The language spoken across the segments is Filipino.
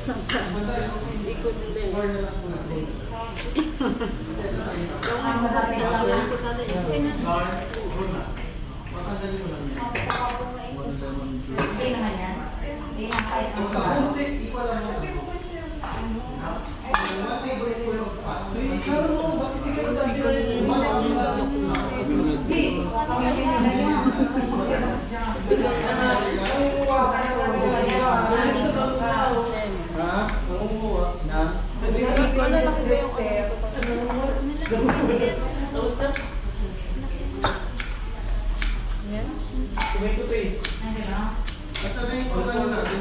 Saan? Ikot din. Tomato paste. Asa na yung pagkano natin?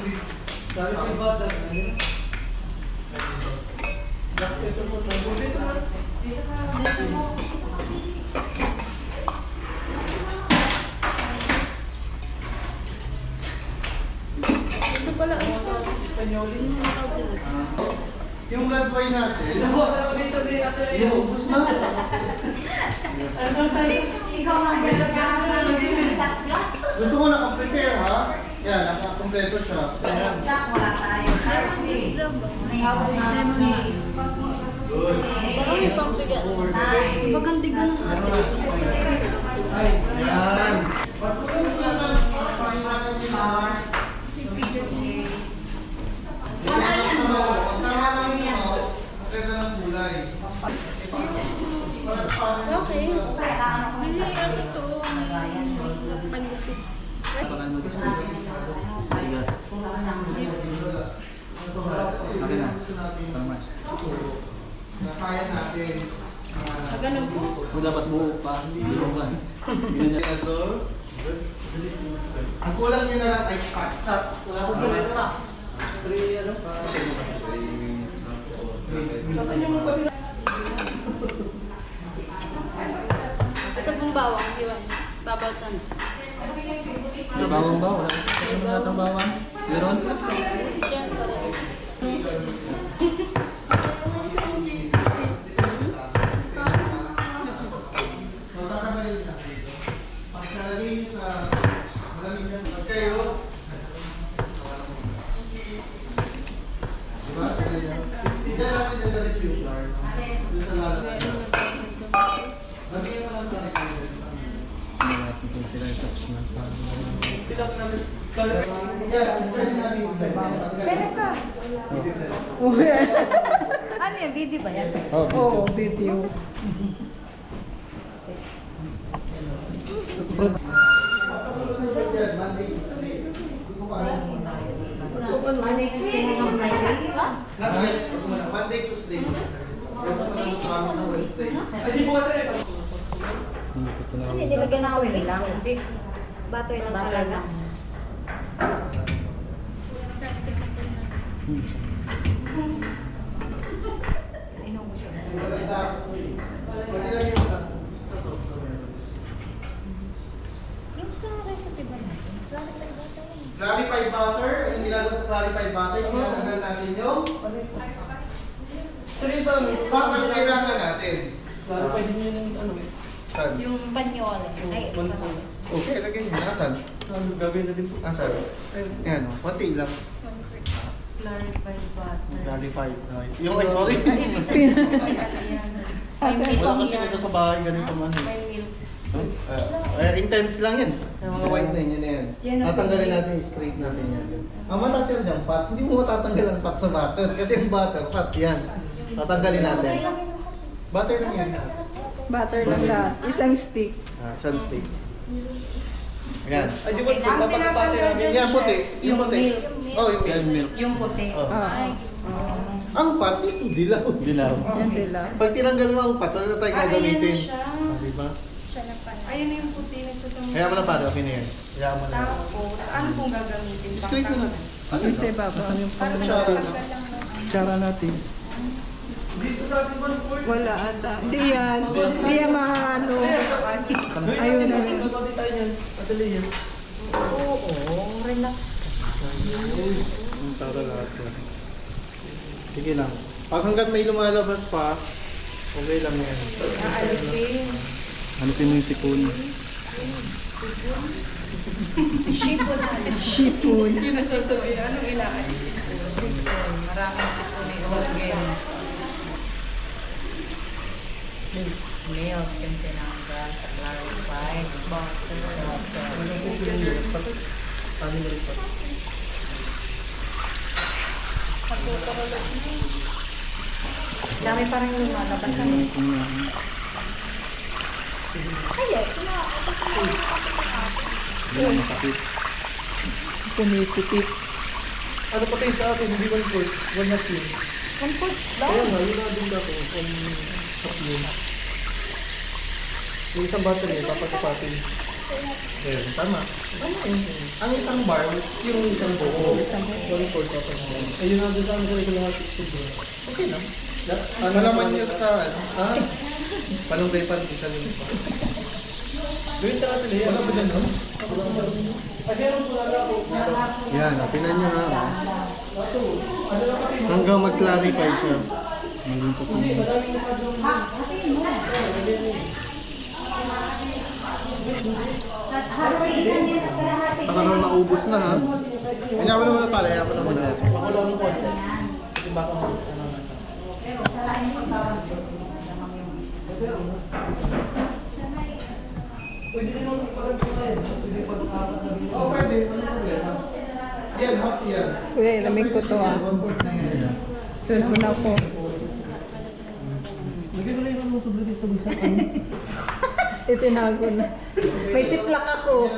Dari pa ba da? Ito po tayo. Dito na. Ito pala ang Espanyol. Yung red wine natin. Nabukasan mo dito din natin. Inuubos na. Ano sa'yo? Ikaw nga Gusto ko naka-prepare ha? Yan, naka-kompleto siya. stock wala tayo. Good. Magandigan ng ate. Yan. Patuloy mo lang ang panginasan ni Mar. Ang tama lang yung sabaw, ang ganda ng kulay. Okay. Bili ano to? Panlupit. Akin na. Tama. Na kaya natin. Ganun po. Kung dapat buo pa, hindi mo lang. Ang kulang nyo na lang ay stop. Wala ko sa lista. 3 ano pa? Ito pong bawang. Iwan. Babaltan. Bawang ba? Wala ko ng bawang. Meron? Yan. So, tatanggalin natin ito. Pagkalagay nyo sa malamig yan. Pag kayo, diba? Hindi natin dadalhin yung flour. Doon sa lalagay. Lagyan mo lang tayo. Yan, pwede natin yung Pwede ka. Ano yan? Video ba yan? Oo, video. Monday, Tuesday. Wednesday. Hindi, nilagyan na oil lang. Butter lang talaga. Isang stick na po yun. Inubos yun. Yung sa recipe ba natin? Clarified butter, yung ginagawa sa clarified butter, tinatanggal natin yung fat ang kailangan natin. Pwede nyo yung ano? Saan? Yung Spanyol. Ay, ito ba? Okay, lagyan nyo. Nasaan? Gagawin na din po. Nasaan? Yan o, konti lang. Clarified butter. Clarified. Yung, ay sorry. Wala kasi dito sa bahay ganito man. Intense lang yan. Yung mga white na yan, yan. Tatanggalin natin yung straight natin yan. Ang matatira dyan, fat, hindi mo matatanggal ang fat sa butter. Kasi yung butter, fat yan. Tatanggalin natin. Butter lang yan. Butter lang lahat. Isang stick. Isang stick. Ayan. Ay, di ba papapatay namin? Yan, puti. Yung puti. Oh, yung milk. Yung puti. Oh. Ah. Ang fat, yung dilaw. Dilaw. Yan nila. Pag tinanggal mo ang fat, wala na tayo gagamitin. Diba? Ayun na yung puti nagsasamay. Kaya mo na pare, okay na yan. Kaya mo na. Tapos, ano pong gagamitin? Straight na natin. Yung sa baba. Asan yung Para Kutsara. kutsara natin? Wala ata. Hindi yan. Hindi yan maano. Ayun na yan. Padali yan. Oo, relax ka. Ang tara lahat yan. Sige lang. Pag hanggat may lumalabas pa, okay lang yan. Aalisin. Alisin mo yung sipon. Shipon. Yun ang sasabihin. Anong inaayos? Maraming sipon yung organs. Milk, tinanggal, clarified, butter, Paano mo rin pa? dami pa rin lumalabas. Pumipitik. Ano pati sa atin, hindi 1/4, 1/2 yun. Kaya nga, yun na din ako, 1/2 yun. Yung isang battery, papatapatin. Ayun, tama. Ang isang bar, yung isang buo. 1/4 papatapatin. Ayun na din sa amin sa regular section. Okay lang. Ano Malaman nyo sa palunggay pa rin isa rin pa. Gawin ka natin yan. Wala ba dyan, no? Meron po lang ako. Yan, pinan nyo ha. Hanggang mag-clarify siya. Maging po Hindi, maraming nakadong. Baka naman maubos na ha. Kanya mo naman na pala, kaya mo naman na. Wala nung konti. Kasi baka ano na. Pwede rin naman ipagod ko na yan. Pwede pag-aarap na rin. Oo, pwede. Ano problema? Yan, happy yan. Kuya, ilamig ko to ah. Doon mo na ako. Lagyan mo na yun ang sobrang sa bisa. Itinago na. May siplak ako.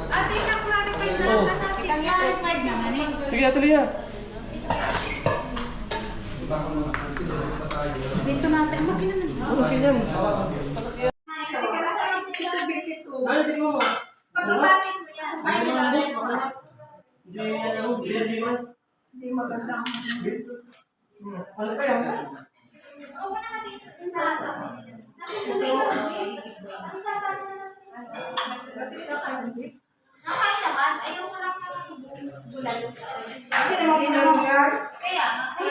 Ate, na-clarify na Oo. lang natin. Clarified naman eh. Sige, Ate Lia. Baka mga consider pa tayo. Dito natin. Bakit naman? Okay yan. Ano, tingnan mo. Pagbabatin mo yan. Hindi yan ano, hindi mas. Hindi maganda ang Ano pa yan? Oo, wala ka dito. Sinasabi. Nakain naman. Ayaw ko lang ng bulalo. Kaya nga. Ay,